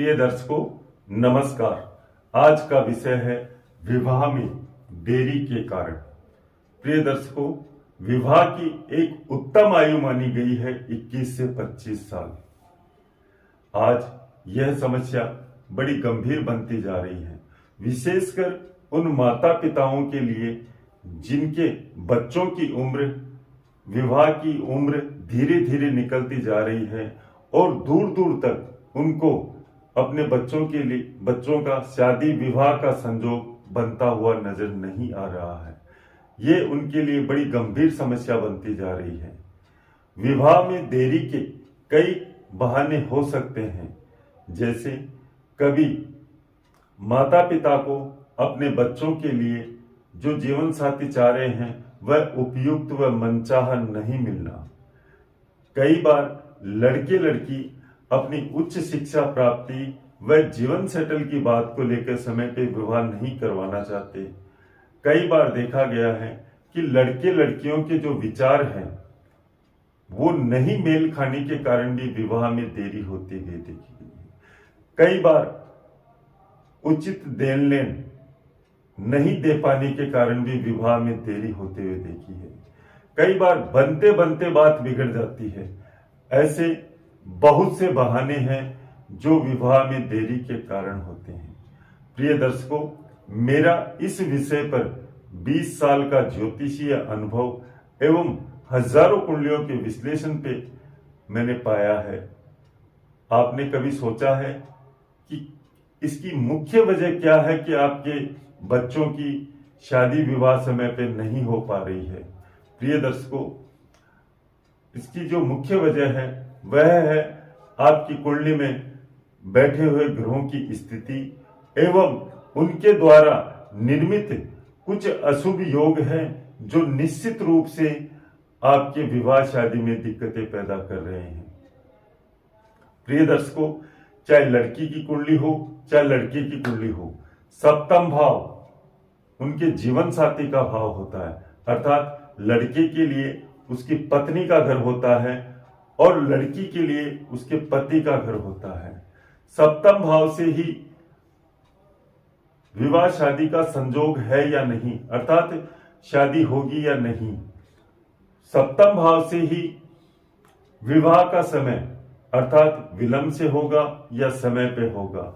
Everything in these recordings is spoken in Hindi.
प्रिय दर्शकों, नमस्कार। आज का विषय है विवाह में देरी के कारण। प्रिय दर्शकों, विवाह की एक उत्तम आयु मानी गई है 21 से 25 साल। आज यह समस्या बड़ी गंभीर बनती जा रही है, विशेषकर उन माता पिताओं के लिए जिनके बच्चों की उम्र, विवाह की उम्र धीरे धीरे निकलती जा रही है और दूर दूर तक उनको अपने बच्चों का शादी विवाह का संजोग बनता हुआ नजर नहीं आ रहा है। ये उनके लिए बड़ी गंभीर समस्या बनती जा रही है। विवाह में देरी के कई बहाने हो सकते हैं, जैसे कभी माता पिता को अपने बच्चों के लिए जो जीवन साथी चाह रहे हैं वह उपयुक्त व मनचाहा नहीं मिलना। कई बार लड़के लड़की अपनी उच्च शिक्षा प्राप्ति व जीवन सेटल की बात को लेकर समय पे विवाह नहीं करवाना चाहते। कई बार देखा गया है कि लड़के लड़कियों के जो विचार हैं वो नहीं मेल खाने के कारण भी विवाह में देरी होती हुई देखी गई है। कई बार उचित देन लेन नहीं दे पाने के कारण भी विवाह में देरी होते हुए देखी है। कई बार बनते बनते बात बिगड़ जाती है। ऐसे बहुत से बहाने हैं जो विवाह में देरी के कारण होते हैं। प्रिय दर्शकों, मेरा इस विषय पर 20 साल का ज्योतिषीय अनुभव एवं हजारों कुंडलियों के विश्लेषण पे मैंने पाया है। आपने कभी सोचा है कि इसकी मुख्य वजह क्या है कि आपके बच्चों की शादी विवाह समय पे नहीं हो पा रही है? प्रिय दर्शकों, इसकी जो मुख्य वजह है वह है आपकी कुंडली में बैठे हुए ग्रहों की स्थिति एवं उनके द्वारा निर्मित कुछ अशुभ योग हैं जो निश्चित रूप से आपके विवाह शादी में दिक्कतें पैदा कर रहे हैं। प्रिय दर्शकों, चाहे लड़की की कुंडली हो चाहे लड़के की कुंडली हो, सप्तम भाव उनके जीवन साथी का भाव होता है। अर्थात लड़के के लिए उसकी पत्नी का घर होता है और लड़की के लिए उसके पति का घर होता है। सप्तम भाव से ही विवाह शादी का संजोग है या नहीं, अर्थात शादी होगी या नहीं। सप्तम भाव से ही विवाह का समय अर्थात विलंब से होगा या समय पे होगा।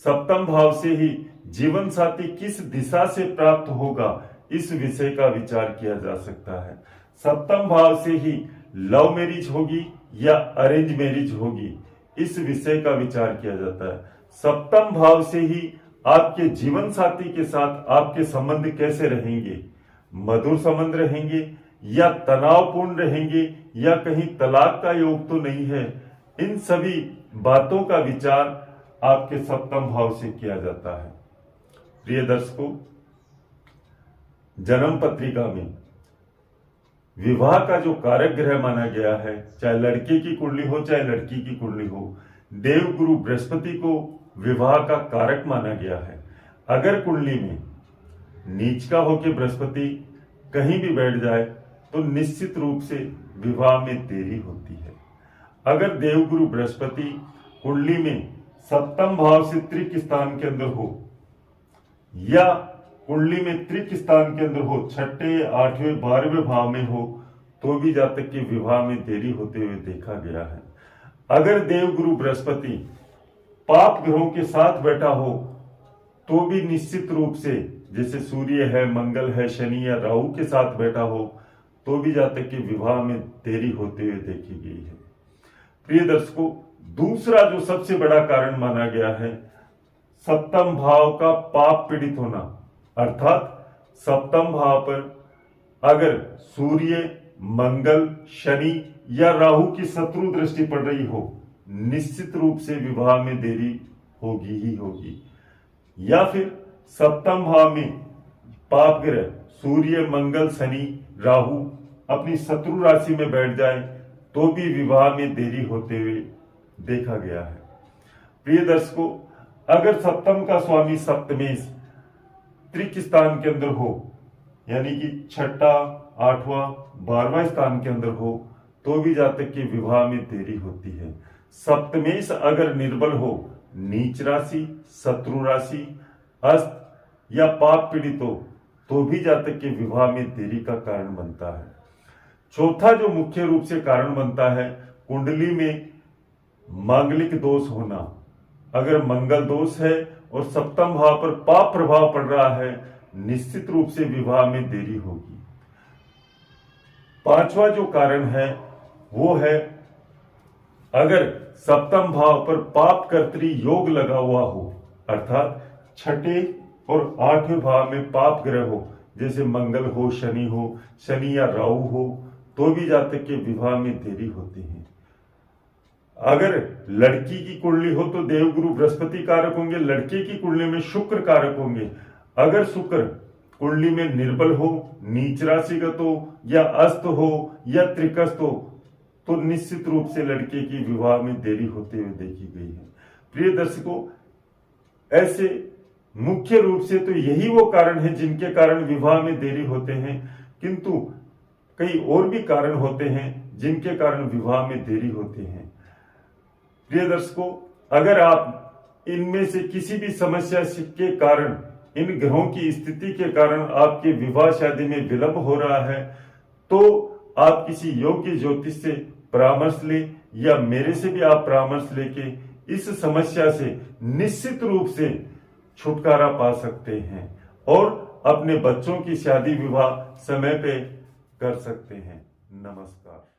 सप्तम भाव से ही जीवन साथी किस दिशा से प्राप्त होगा इस विषय का विचार किया जा सकता है। सप्तम भाव से ही लव मैरिज होगी या अरेंज मैरिज होगी इस विषय का विचार किया जाता है। सप्तम भाव से ही आपके जीवन साथी के साथ आपके संबंध कैसे रहेंगे, मधुर संबंध रहेंगे या तनावपूर्ण रहेंगे या कहीं तलाक का योग तो नहीं है, इन सभी बातों का विचार आपके सप्तम भाव से किया जाता है। प्रिय दर्शकों, जन्म पत्रिका में विवाह का जो कारक ग्रह माना गया है, चाहे लड़के की कुंडली हो चाहे लड़की की कुंडली हो, देवगुरु बृहस्पति को विवाह का कारक माना गया है। अगर कुंडली में नीच का होकर बृहस्पति कहीं भी बैठ जाए तो निश्चित रूप से विवाह में देरी होती है। अगर देवगुरु बृहस्पति कुंडली में सप्तम भाव से त्रिक स्थान के अंदर हो या कुंडली में त्रिक स्थान के अंदर हो, छठे, आठवें, 12वें भाव में हो, तो भी जातक के विवाह में देरी होते हुए देखा गया है। अगर देवगुरु बृहस्पति पाप ग्रहों के साथ बैठा हो तो भी निश्चित रूप से, जैसे सूर्य है, मंगल है, शनि या राहु के साथ बैठा हो, तो भी जातक के विवाह में देरी होते हुए देखी गई है। प्रिय दर्शकों, दूसरा जो सबसे बड़ा कारण माना गया है, सप्तम भाव का पाप पीड़ित होना। अर्थात सप्तम भाव पर अगर सूर्य, मंगल, शनि या राहु की शत्रु दृष्टि पड़ रही हो, निश्चित रूप से विवाह में देरी होगी ही होगी। या फिर सप्तम भाव में पाप ग्रह सूर्य, मंगल, शनि, राहु अपनी शत्रु राशि में बैठ जाए तो भी विवाह में देरी होते हुए देखा गया है। प्रिय दर्शकों, अगर सप्तम का स्वामी सप्तमेश त्रिक स्थान के अंदर हो, यानी कि छठा, 8वां, 12वां स्थान के अंदर हो, तो भी जातक के विवाह में देरी होती है। सप्तमेश अगर निर्बल हो नीच राशि, शत्रु राशि, अस्त या पाप पीड़ित हो तो भी जातक के विवाह में देरी का कारण बनता है। चौथा जो मुख्य रूप से कारण बनता है, कुंडली में मांगलिक दोष होना। अगर मंगल दोष है और सप्तम भाव पर पाप प्रभाव पड़ रहा है, निश्चित रूप से विवाह में देरी होगी। पांचवा जो कारण है वो है, अगर सप्तम भाव पर पाप कर्तरी योग लगा हुआ हो, अर्थात छठे और आठवें भाव में पाप ग्रह हो, जैसे मंगल हो, शनि या राहु हो, तो भी जातक के विवाह में देरी होती है। अगर लड़की की कुंडली हो तो देवगुरु बृहस्पति कारक होंगे, लड़के की कुंडली में शुक्र कारक होंगे। अगर शुक्र कुंडली में निर्बल हो, नीच राशिगत हो या अस्त हो या त्रिकस्त हो, तो निश्चित रूप से लड़के की विवाह में देरी होते हुए देखी गई है। प्रिय दर्शकों, ऐसे मुख्य रूप से तो यही वो कारण है जिनके कारण विवाह में देरी होते हैं, किंतु कई और भी कारण होते हैं जिनके कारण विवाह में देरी होती है। प्रिय दर्शकों, अगर आप इनमें से किसी भी समस्या के कारण, इन ग्रहों की स्थिति के कारण आपके विवाह शादी में विलंब हो रहा है, तो आप किसी योग्य ज्योतिष से परामर्श लें या मेरे से भी आप परामर्श लेके इस समस्या से निश्चित रूप से छुटकारा पा सकते हैं और अपने बच्चों की शादी विवाह समय पे कर सकते हैं। नमस्कार।